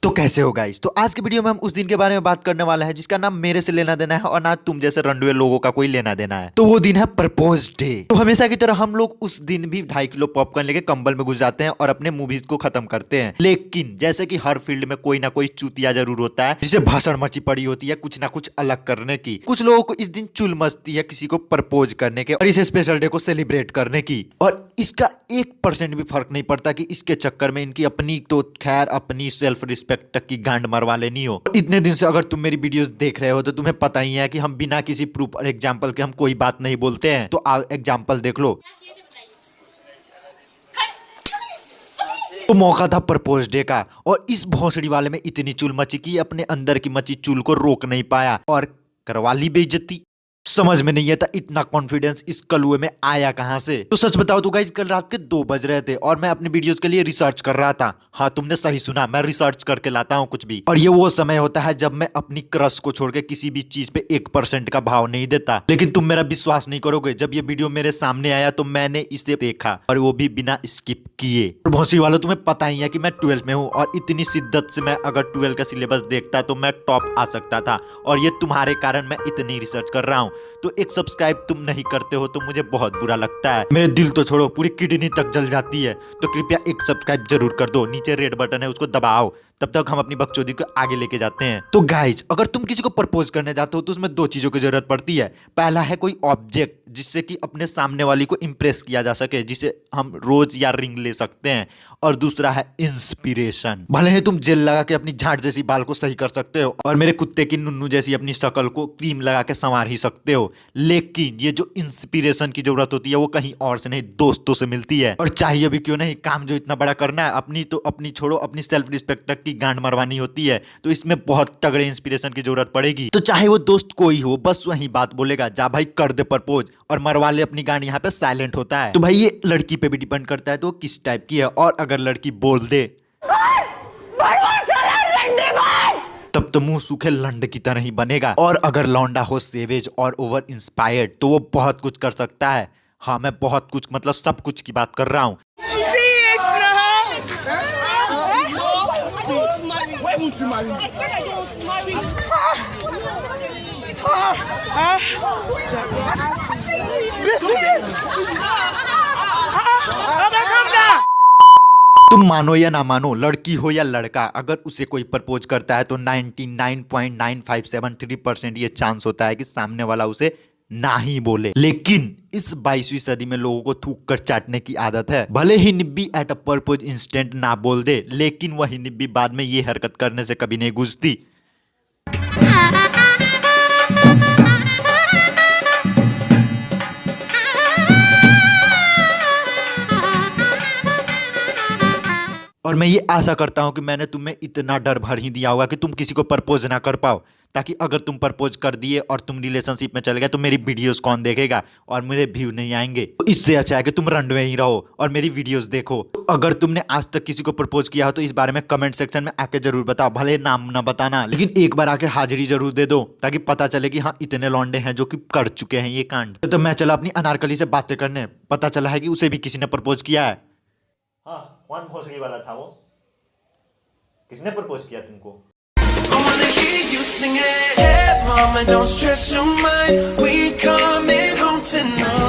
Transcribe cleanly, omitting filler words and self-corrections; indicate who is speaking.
Speaker 1: तो कैसे हो गाइस। तो आज की वीडियो में हम उस दिन के बारे में बात करने वाले हैं जिसका नाम मेरे से लेना देना है और ना तुम जैसे रंडुए लोगों का कोई लेना देना है। तो वो दिन है प्रपोज डे। तो हमेशा की तरह हम लोग उस दिन भी 2.5 किलो पॉपकॉर्न लेके कंबल में घुस जाते हैं और अपने मूवीज को खत्म करते हैं। लेकिन जैसे कि हर फील्ड में कोई ना कोई चूतिया जरूर होता है जिसे भाषण मची पड़ी होती है कुछ ना कुछ अलग करने की। कुछ लोगों को इस दिन चुल मचती है किसी को प्रपोज करने के और इस स्पेशल डे को सेलिब्रेट करने की, और इसका 1% भी फर्क नहीं पड़ता कि इसके चक्कर में इनकी अपनी तो खैर अपनी सेल्फ रिस्पेक्ट तक की गांड मरवा लेनी हो। इतने दिन से अगर तुम मेरी वीडियोस देख रहे हो तो तुम्हें पता ही है कि हम बिना किसी प्रूफ और एग्जाम्पल के हम कोई बात नहीं बोलते हैं। तो एग्जाम्पल देख लो। तो मौका था प्रपोज डे का और इस भोसड़ी वाले में इतनी चुल मची कि अपने अंदर की मची चुल को रोक नहीं पाया और करवा ली बेइज्जती। समझ में नहीं आता इतना कॉन्फिडेंस इस कलुए में आया कहां से। तो सच बताओ तो गाइस कल रात के 2 बज रहे थे और मैं अपनी वीडियोस के लिए रिसर्च कर रहा था। हाँ तुमने सही सुना, मैं रिसर्च करके लाता हूँ कुछ भी। और ये वो समय होता है जब मैं अपनी क्रश को छोड़ के किसी भी चीज पे 1% का भाव नहीं देता। लेकिन तुम मेरा विश्वास नहीं करोगे, जब ये वीडियो मेरे सामने आया तो मैंने इसे देखा और वो भी बिना स्किप किए। भौसी वालों तुम्हें पता ही है कि मैं 12th में हूँ और इतनी शिद्दत से मैं अगर 12 का सिलेबस देखता तो मैं टॉप आ सकता था, और ये तुम्हारे कारण मैं इतनी रिसर्च कर रहा हूँ। तो एक सब्सक्राइब तुम नहीं करते हो तो मुझे बहुत बुरा लगता है। मेरे दिल तो छोड़ो पूरी किडनी तक जल जाती है। तो कृपया एक सब्सक्राइब जरूर कर दो, नीचे रेड बटन है उसको दबाओ। तब तक हम अपनी बकचोदी को आगे लेके जाते हैं। तो गाइज अगर तुम किसी को प्रपोज करने जाते हो तो उसमें 2 चीजों की जरूरत पड़ती है। पहला है कोई ऑब्जेक्ट जिससे कि अपने सामने वाली को इंप्रेस किया जा सके, जिसे हम रोज या रिंग ले सकते हैं, और दूसरा है इंस्पिरेशन। भले ही तुम जेल लगा के अपनी झाट जैसी बाल को सही कर सकते हो और मेरे कुत्ते की नुन्नू जैसी अपनी शक्ल को क्रीम लगा के संवार ही सकते हो, लेकिन ये जो इंस्पिरेशन की जरूरत होती है वो कहीं और से नहीं दोस्तों से मिलती है। और चाहिए भी क्यों नहीं, काम जो इतना बड़ा करना है अपनी तो अपनी छोड़ो, अपनी सेल्फ रिस्पेक्ट तक की गांड मरवानी होती है, तो इसमें बहुत तगड़े इंस्पिरेशन की जरूरत पड़ेगी। तो चाहे वो दोस्त कोई हो बस वही बात बोलेगा, जा भाई कर दे प्रपोज और मरवा ले अपनी गांड। यहाँ पे साइलेंट होता है। तो भाई ये लड़की पे भी डिपेंड करता है तो किस टाइप की है, और अगर लड़की बोल दे तब तो मुंह सूखे लंड की तरह ही बनेगा, और अगर लौंडा हो सेवेज और ओवर इंस्पायर्ड तो वो बहुत कुछ कर सकता है। हाँ मैं बहुत कुछ मतलब सब कुछ की बात कर रहा हूँ। तुम मानो या ना मानो, लड़की हो या लड़का, अगर उसे कोई प्रपोज करता है तो 99.9573% ये चांस होता है कि सामने वाला उसे ना ही बोले। लेकिन इस 22वीं सदी में लोगों को थूक कर चाटने की आदत है। भले ही निब्बी एट अ प्रपोज इंस्टेंट ना बोल दे, लेकिन वही निब्बी बाद में ये हरकत करने से कभी नहीं गुजरती। और मैं ये आशा करता हूं कि मैंने तुम्हें इतना डर भर ही दिया होगा कि तुम किसी को प्रपोज ना कर पाओ, ताकि अगर तुम प्रपोज कर दिए और तुम रिलेशनशिप में चले गए तो मेरी वीडियोस कौन देखेगा और मेरे व्यू नहीं आएंगे। तो इससे अच्छा है कि तुम रंडवे ही रहो और मेरी वीडियोस देखो। तो अगर तुमने आज तक किसी को प्रपोज किया हो तो इस बारे में कमेंट सेक्शन में आके जरूर बताओ, भले नाम ना बताना, लेकिन एक बार आके हाजिरी जरूर दे दो ताकि पता चले कि हाँ इतने लौंडे हैं जो कि कर चुके हैं ये कांड। तो मैं चला अपनी अनारकली से बातें करने, पता चला है कि उसे भी किसी ने प्रपोज किया है। हाँ कौन भोसड़ी वाला था वो, किसने प्रपोज किया तुमको? I wanna hear you sing it. Hey mama, don't stress your mind. We coming home tonight.